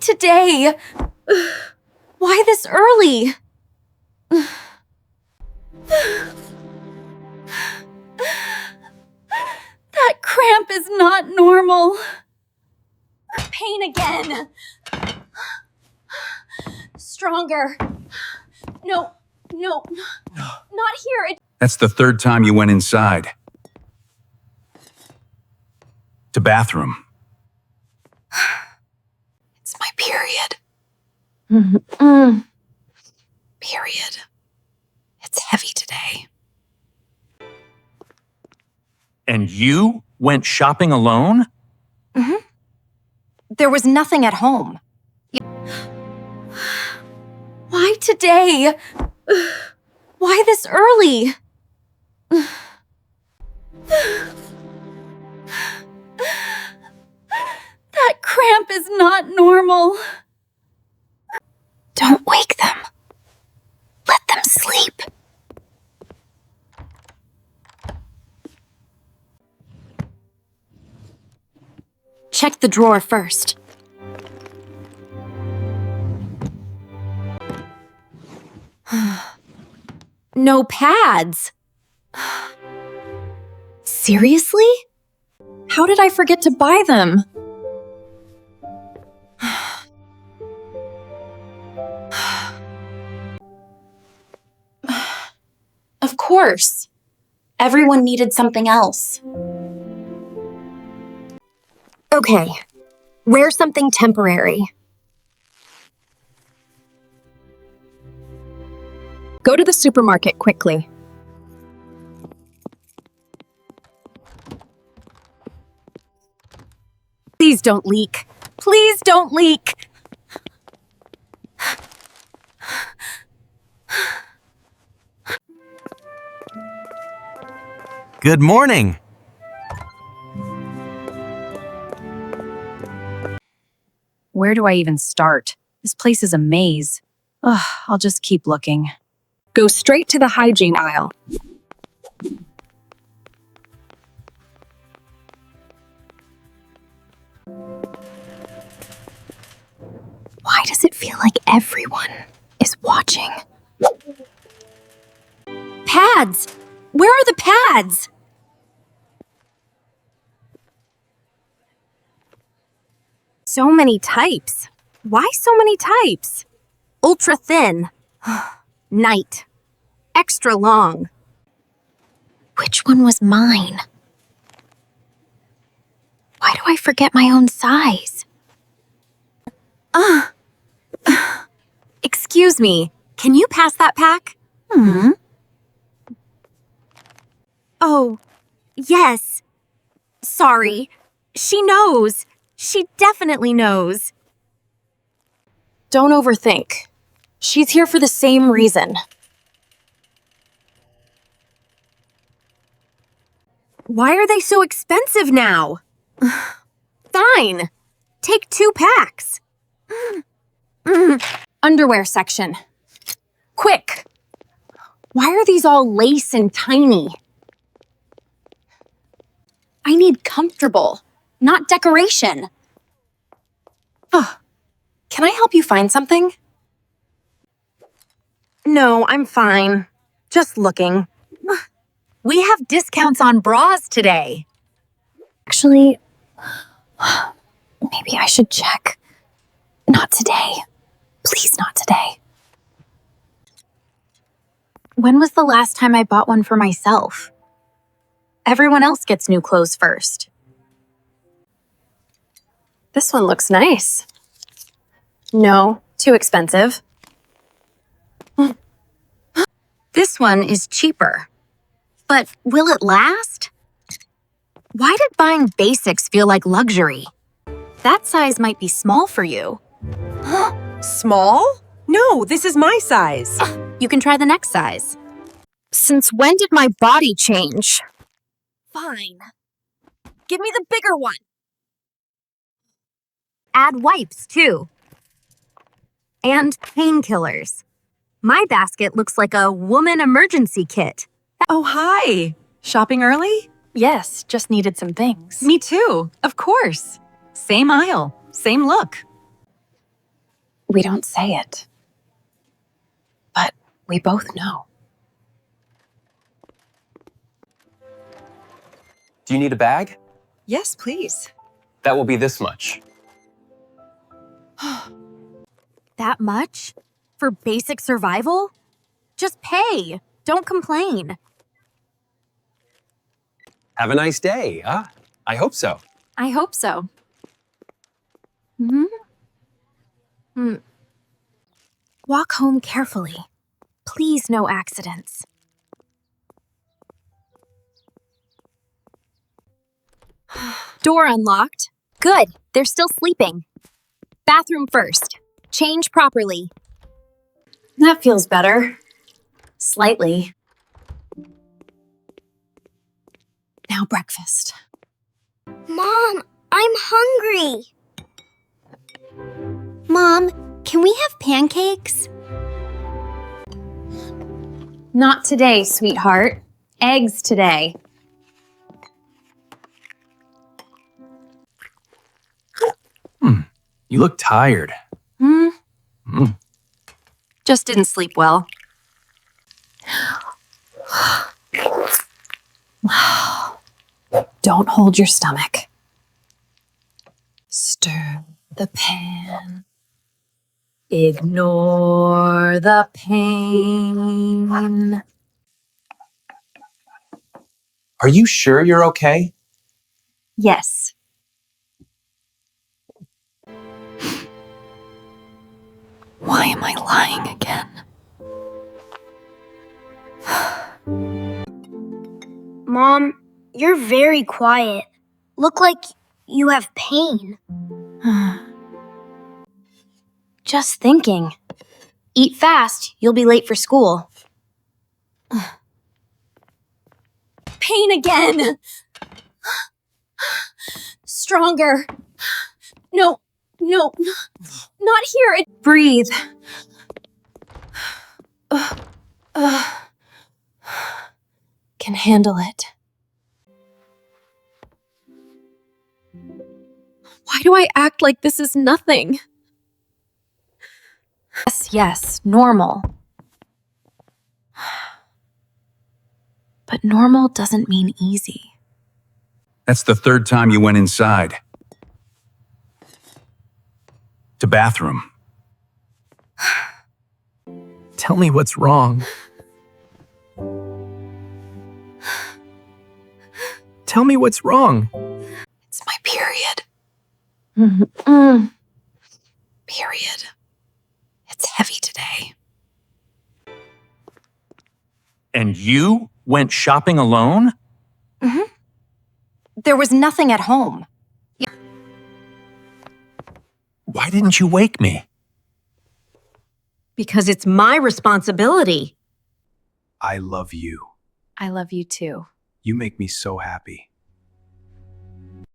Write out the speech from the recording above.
today? Why this early? That cramp is not normal. Pain again. Stronger. No, not here. That's the third time you went inside. To bathroom. It's my period. Period. It's heavy today. And you went shopping alone? There was nothing at home. Why today? Why this early? That cramp is not normal. Don't wake them. Let them sleep. Check the drawer first. No pads. Seriously? How did I forget to buy them? Of course. Everyone needed something else. Okay, wear something temporary. Go to the supermarket quickly. Please don't leak. Please don't leak. Good morning. Where do I even start? This place is a maze. Ugh, I'll just keep looking. Go straight to the hygiene aisle. Why does it feel like everyone is watching? Pads! Where are the pads? So many types. Why so many types? Ultra thin. Night. Extra long. Which one was mine? Why do I forget my own size? Excuse me, can you pass that pack? Oh, yes. Sorry. She knows. She definitely knows. Don't overthink. She's here for the same reason. Why are they so expensive now? Fine. Take 2 packs. Underwear section. Quick. Why are these all lace and tiny? I need comfortable, not decoration. Can I help you find something? No, I'm fine. Just looking. We have discounts on bras today. Actually, maybe I should check. Not today. Please, not today. When was the last time I bought one for myself? Everyone else gets new clothes first. This one looks nice. No, too expensive. This one is cheaper. But will it last? Why did buying basics feel like luxury? That size might be small for you. Small? No, this is my size. You can try the next size. Since when did my body change? Fine. Give me the bigger one. Add wipes, too. And painkillers. My basket looks like a woman emergency kit. Oh, hi. Shopping early? Yes, just needed some things. Me too, of course. Same aisle, same look. We don't say it. But we both know. Do you need a bag? Yes, please. That will be this much. That much? For basic survival? Just pay. Don't complain. Have a nice day, huh? I hope so. I hope so. Walk home carefully. Please, no accidents. Door unlocked. Good. They're still sleeping. Bathroom first. Change properly. That feels better. Slightly. Now breakfast. Mom, I'm hungry. Mom, can we have pancakes? Not today, sweetheart. Eggs today. You look tired. Just didn't sleep well. Don't hold your stomach. Stir the pan. Ignore the pain. Are you sure you're okay? Yes. Why am I lying again? Mom, you're very quiet. Look like you have pain. Just thinking. Eat fast. You'll be late for school. Pain again. Stronger. No, not here. Breathe. Can handle it. Why do I act like this is nothing? Yes, normal. But normal doesn't mean easy. That's the third time you went inside. To bathroom. Tell me what's wrong. Tell me what's wrong. It's my period. Period. It's heavy today. And you went shopping alone? There was nothing at home. Why didn't you wake me? Because it's my responsibility. I love you. I love you too. You make me so happy.